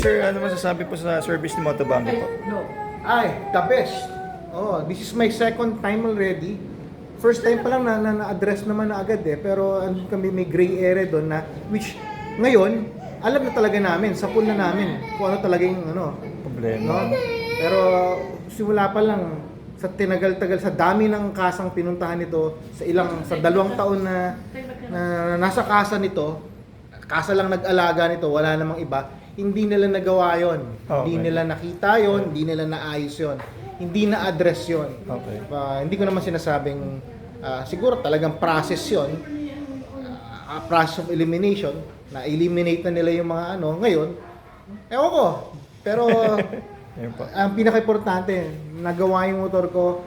sir, ano masasabi po sa service ni Motovami po? Ay, the best. Oh, this is my second time already. First time pa lang na-address naman na agad pero kami may gray area doon na which ngayon alam na talaga namin, sapul na namin kung ano talaga yung Problema. no? Pero simula pa lang sa tinagal-tagal sa dami ng kasang pinuntahan nito sa 2 taon na nasa kasa nito, kasa lang nag-alaga nito, wala namang iba, hindi nila nagawa yon. Okay. Hindi nila nakita yon, hindi nila naayos yon. Hindi na-address yon. Okay. Hindi ko naman sinasabing siguro talagang process yon. Process of elimination, na-eliminate na nila yung mga ngayon. Ewan ko. Pero Ayun po. ang pinaka-importante, nagawa yung motor ko.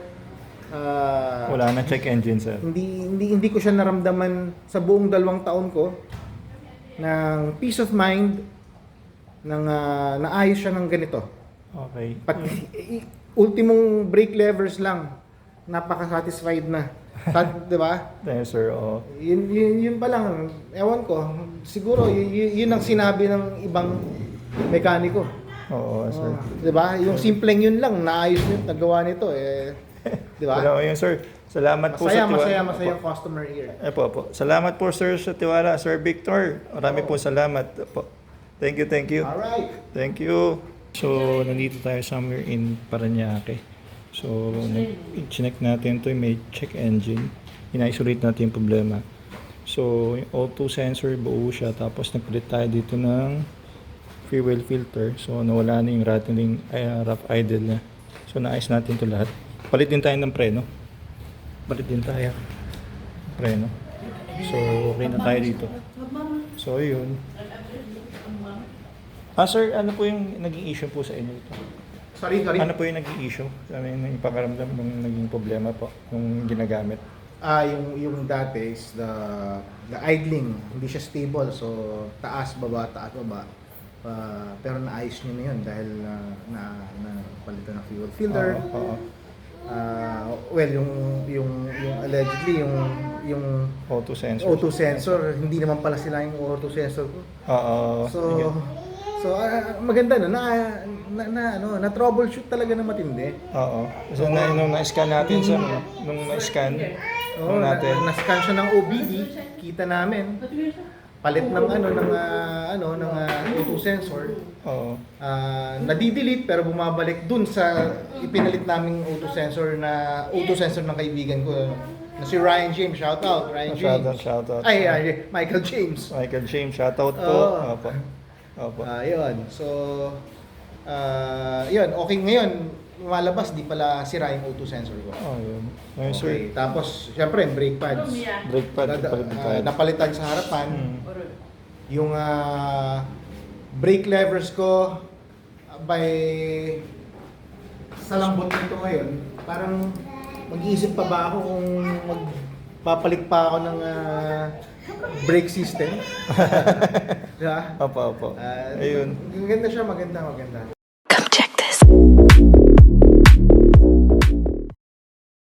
Wala na check engine, sir. Hindi ko siya naramdaman sa buong 2 taon ko ng peace of mind ng naayos siya ng ganito. Okay. Ultimong brake levers lang, napaka-satisfied na. Di ba? Thank you, sir. Oo. Yun pa lang, ewan ko, siguro yun ang sinabi ng ibang mekaniko. Oo, sir. Di ba? Yung simpleng yun lang, naayos nyo, nagawa nito di ba? Hello, yun, sir. Salamat po sa tiwala. Masaya yung customer here. Po. Salamat po, sir, sa tiwala. Sir Victor, marami po salamat po. Thank you, thank you. Alright. Thank you. So, nandito tayo somewhere in Parañaque. So, check natin to, may check engine. In-isolate natin yung problema. So, yung O2 sensor, buo siya. Tapos, nagpalit tayo dito ng fuel filter. So, nawala na yung rattling, rough idle na. So, naayos natin to lahat. Palit din tayo ng preno. Palit din tayo. Preno. So, okay na tayo dito. So, yun. Sir, ano po yung naging issue po sa inyo ito? Sorry. Ano po yung naging issue? Ano yung pakaramdam ng naging problema po nung ginagamit? Yung dati is the idling, hindi siya stable. So, taas, baba. Pero naayos niya na yun dahil na palitan ng fuel filter. Oo. Well, yung allegedly yung O2 sensor. O2 sensor, hindi naman pala sila yung O2 sensor ko. Oo. So maganda na troubleshoot talaga na matindi. Oo. So nung na-scan natin sa nung na-scan natin. Na-scan siya ng OBD, kita namin. Palit ng ng O2 sensor. Oo. Nadi-delete pero bumabalik dun sa ipinalit naming O2 sensor ng kaibigan ko na si Ryan James. Shout out Ryan James. Shout out. Michael James. Michael James, shout out po. Opo. Yun. So yun, okay ngayon. Lumalabas, di pala sira yung O2 sensor ko. Yun. Ngayon, sir, Okay, tapos syempre brake pads. brake pad, palit tayo. Napalitan sa harapan. Yung brake levers ko by sa lambot nito ngayon, parang mag-iisip pa ba ako kung magpapalit pa ako ng brake system. Diba? Opo. Ayun. Maganda siya, maganda.